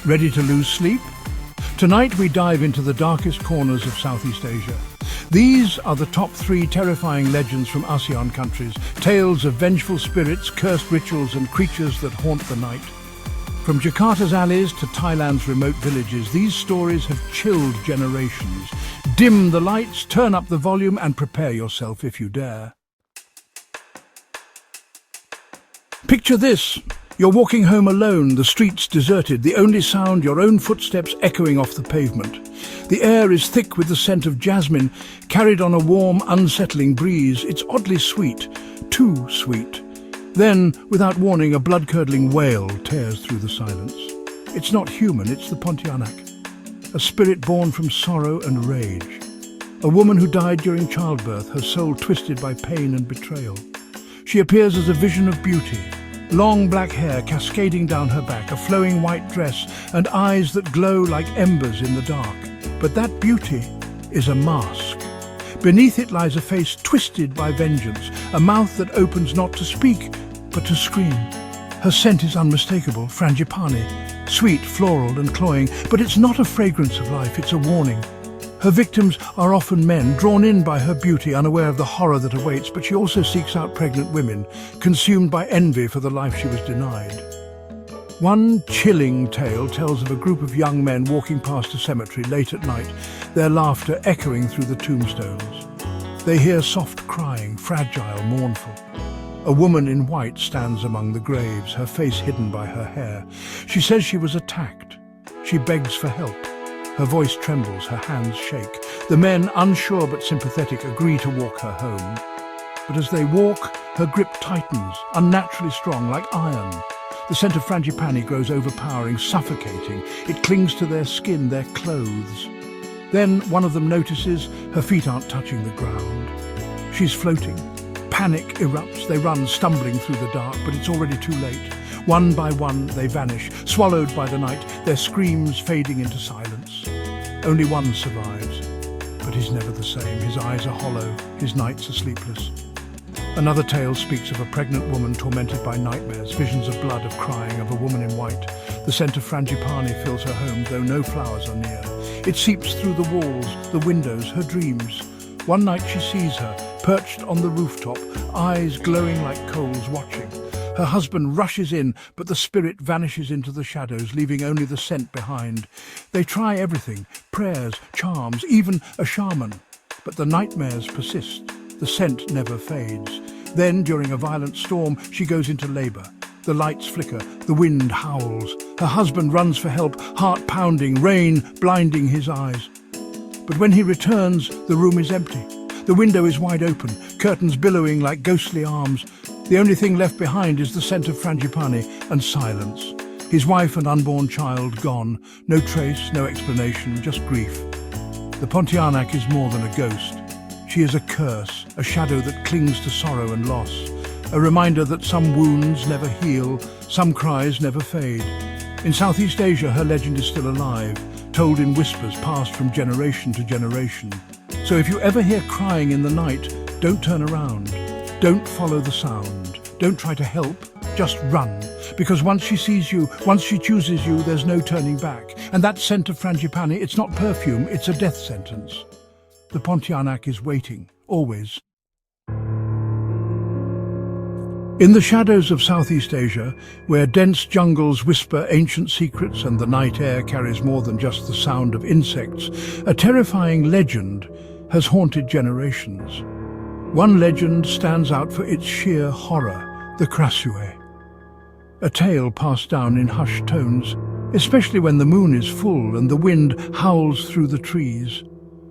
Ready to lose sleep? Tonight we dive into the darkest corners of Southeast Asia. These are the top 3 terrifying legends from ASEAN countries, tales of vengeful spirits, cursed rituals and creatures that haunt the night. From Jakarta's alleys to Thailand's remote villages, these stories have chilled generations. Dim the lights, turn up the volume and prepare yourself if you dare. Picture this. You're walking home alone, the streets deserted, the only sound your own footsteps echoing off the pavement. The air is thick with the scent of jasmine, carried on a warm, unsettling breeze. It's oddly sweet, too sweet. Then, without warning, a blood-curdling wail tears through the silence. It's not human, it's the Pontianak, a spirit born from sorrow and rage. A woman who died during childbirth, her soul twisted by pain and betrayal. She appears as a vision of beauty. Long black hair cascading down her back, a flowing white dress, and eyes that glow like embers in the dark. But that beauty is a mask. Beneath it lies a face twisted by vengeance, a mouth that opens not to speak, but to scream. Her scent is unmistakable, frangipani, sweet, floral and cloying, but it's not a fragrance of life, it's a warning. Her victims are often men, drawn in by her beauty, unaware of the horror that awaits, but she also seeks out pregnant women, consumed by envy for the life she was denied. One chilling tale tells of a group of young men walking past a cemetery late at night, their laughter echoing through the tombstones. They hear soft crying, fragile, mournful. A woman in white stands among the graves, her face hidden by her hair. She says she was attacked. She begs for help. Her voice trembles, her hands shake. The men, unsure but sympathetic, agree to walk her home. But as they walk, her grip tightens, unnaturally strong, like iron. The scent of frangipani grows overpowering, suffocating. It clings to their skin, their clothes. Then one of them notices her feet aren't touching the ground. She's floating. Panic erupts. They run, stumbling through the dark, but it's already too late. One by one, they vanish, swallowed by the night, their screams fading into silence. Only one survives, but he's never the same. His eyes are hollow, his nights are sleepless. Another tale speaks of a pregnant woman tormented by nightmares, visions of blood, of crying, of a woman in white. The scent of frangipani fills her home, though no flowers are near. It seeps through the walls, the windows, her dreams. One night she sees her, perched on the rooftop, eyes glowing like coals, watching. Her husband rushes in, but the spirit vanishes into the shadows, leaving only the scent behind. They try everything, prayers, charms, even a shaman. But the nightmares persist. The scent never fades. Then, during a violent storm, she goes into labour. The lights flicker, the wind howls. Her husband runs for help, heart pounding, rain blinding his eyes. But when he returns, the room is empty. The window is wide open, curtains billowing like ghostly arms. The only thing left behind is the scent of frangipani and silence. His wife and unborn child gone. No trace, no explanation, just grief. The Pontianak is more than a ghost. She is a curse, a shadow that clings to sorrow and loss. A reminder that some wounds never heal, some cries never fade. In Southeast Asia, her legend is still alive, told in whispers passed from generation to generation. So if you ever hear crying in the night, don't turn around. Don't follow the sound. Don't try to help. Just run. Because once she sees you, once she chooses you, there's no turning back. And that scent of frangipani, it's not perfume, it's a death sentence. The Pontianak is waiting, always. In the shadows of Southeast Asia, where dense jungles whisper ancient secrets and the night air carries more than just the sound of insects, a terrifying legend has haunted generations. One legend stands out for its sheer horror, the Krasue. A tale passed down in hushed tones, especially when the moon is full and the wind howls through the trees.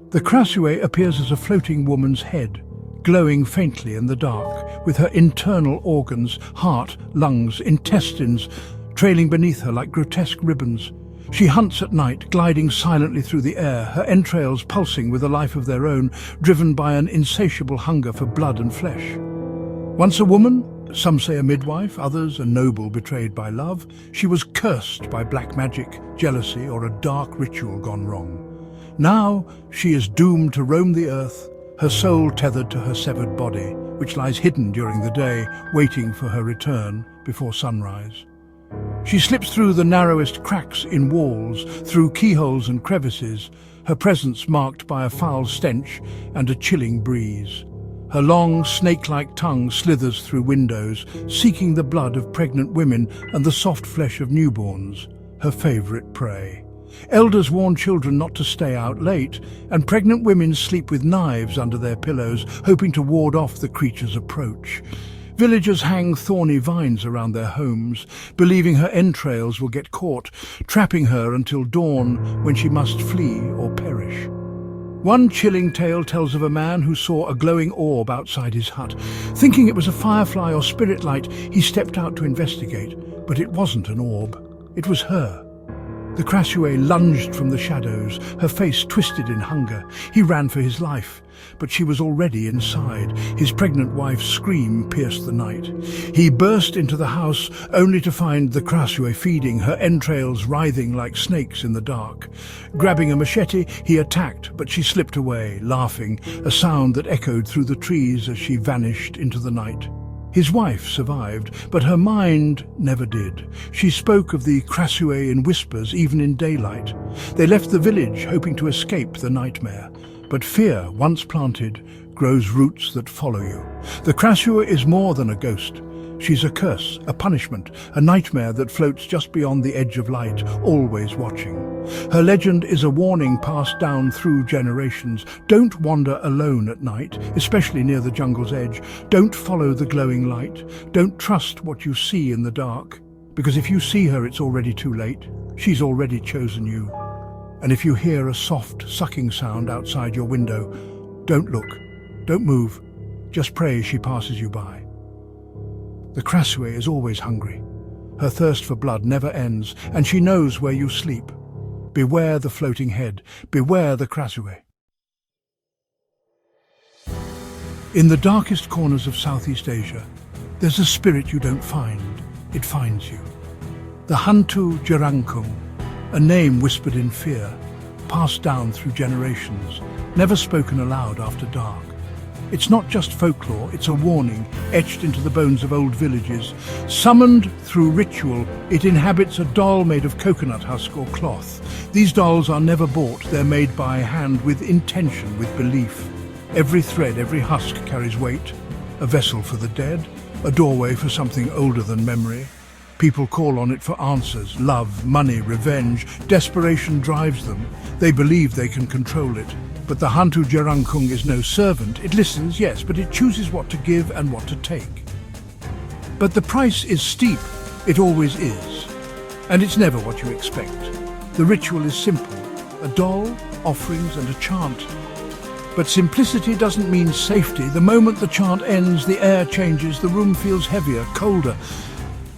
The Krasue appears as a floating woman's head, glowing faintly in the dark, with her internal organs, heart, lungs, intestines, trailing beneath her like grotesque ribbons. She hunts at night, gliding silently through the air, her entrails pulsing with a life of their own, driven by an insatiable hunger for blood and flesh. Once a woman, some say a midwife, others a noble betrayed by love, she was cursed by black magic, jealousy, or a dark ritual gone wrong. Now she is doomed to roam the earth, her soul tethered to her severed body, which lies hidden during the day, waiting for her return before sunrise. She slips through the narrowest cracks in walls, through keyholes and crevices, her presence marked by a foul stench and a chilling breeze. Her long, snake-like tongue slithers through windows, seeking the blood of pregnant women and the soft flesh of newborns, her favourite prey. Elders warn children not to stay out late, and pregnant women sleep with knives under their pillows, hoping to ward off the creature's approach. Villagers hang thorny vines around their homes, believing her entrails will get caught, trapping her until dawn when she must flee or perish. One chilling tale tells of a man who saw a glowing orb outside his hut. Thinking it was a firefly or spirit light, he stepped out to investigate, but it wasn't an orb. It was her. The Krasue lunged from the shadows, her face twisted in hunger. He ran for his life, but she was already inside. His pregnant wife's scream pierced the night. He burst into the house, only to find the Krasue feeding, her entrails writhing like snakes in the dark. Grabbing a machete, he attacked, but she slipped away, laughing, a sound that echoed through the trees as she vanished into the night. His wife survived, but her mind never did. She spoke of the Krasue in whispers, even in daylight. They left the village, hoping to escape the nightmare. But fear, once planted, grows roots that follow you. The Krasue is more than a ghost. She's a curse, a punishment, a nightmare that floats just beyond the edge of light, always watching. Her legend is a warning passed down through generations. Don't wander alone at night, especially near the jungle's edge. Don't follow the glowing light. Don't trust what you see in the dark. Because if you see her, it's already too late. She's already chosen you. And if you hear a soft, sucking sound outside your window, don't look, don't move. Just pray she passes you by. The Krasue is always hungry. Her thirst for blood never ends, and she knows where you sleep. Beware the floating head. Beware the Krasue. In the darkest corners of Southeast Asia, there's a spirit you don't find. It finds you. The Hantu Jerangkung, a name whispered in fear, passed down through generations, never spoken aloud after dark. It's not just folklore, it's a warning etched into the bones of old villages. Summoned through ritual, it inhabits a doll made of coconut husk or cloth. These dolls are never bought, they're made by hand with intention, with belief. Every thread, every husk carries weight, a vessel for the dead, a doorway for something older than memory. People call on it for answers, love, money, revenge. Desperation drives them. They believe they can control it. But the Hantu Jerangkung is no servant. It listens, yes, but it chooses what to give and what to take. But the price is steep. It always is. And it's never what you expect. The ritual is simple. A doll, offerings, and a chant. But simplicity doesn't mean safety. The moment the chant ends, the air changes, the room feels heavier, colder.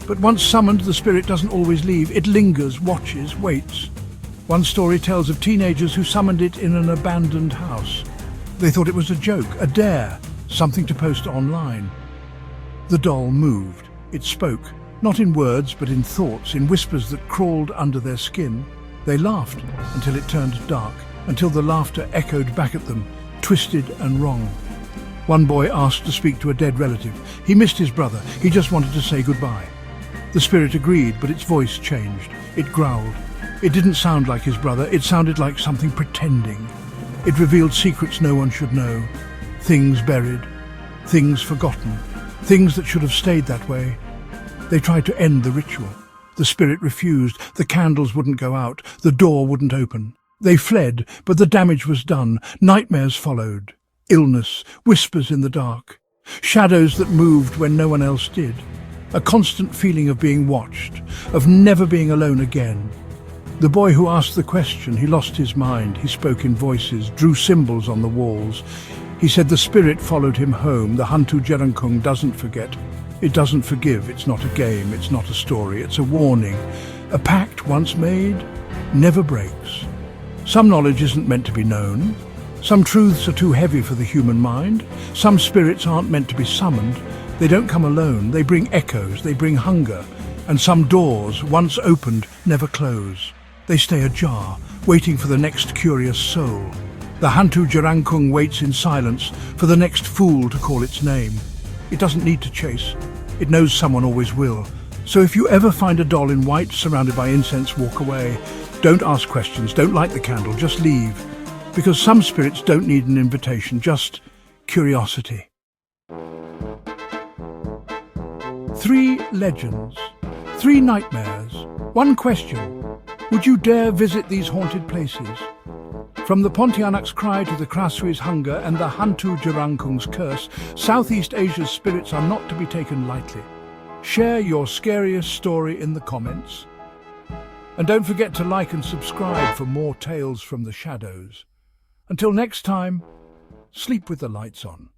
But once summoned, the spirit doesn't always leave. It lingers, watches, waits. One story tells of teenagers who summoned it in an abandoned house. They thought it was a joke, a dare, something to post online. The doll moved. It spoke, not in words, but in thoughts, in whispers that crawled under their skin. They laughed until it turned dark, until the laughter echoed back at them, twisted and wrong. One boy asked to speak to a dead relative. He missed his brother. He just wanted to say goodbye. The spirit agreed, but its voice changed. It growled. It didn't sound like his brother. It sounded like something pretending. It revealed secrets no one should know. Things buried. Things forgotten. Things that should have stayed that way. They tried to end the ritual. The spirit refused. The candles wouldn't go out. The door wouldn't open. They fled, but the damage was done. Nightmares followed. Illness. Whispers in the dark. Shadows that moved when no one else did. A constant feeling of being watched, of never being alone again. The boy who asked the question, he lost his mind. He spoke in voices, drew symbols on the walls. He said the spirit followed him home. The Hantu Jerangkung doesn't forget. It doesn't forgive. It's not a game. It's not a story. It's a warning. A pact once made never breaks. Some knowledge isn't meant to be known. Some truths are too heavy for the human mind. Some spirits aren't meant to be summoned. They don't come alone. They bring echoes. They bring hunger. And some doors, once opened, never close. They stay ajar, waiting for the next curious soul. The Hantu Jerangkung waits in silence for the next fool to call its name. It doesn't need to chase. It knows someone always will. So if you ever find a doll in white surrounded by incense, walk away. Don't ask questions, don't light the candle, just leave. Because some spirits don't need an invitation, just curiosity. 3 legends, 3 nightmares, 1 question. Would you dare visit these haunted places? From the Pontianak's cry to the Krasue's hunger and the Hantu Jerangkung's curse, Southeast Asia's spirits are not to be taken lightly. Share your scariest story in the comments. And don't forget to like and subscribe for more tales from the shadows. Until next time, sleep with the lights on.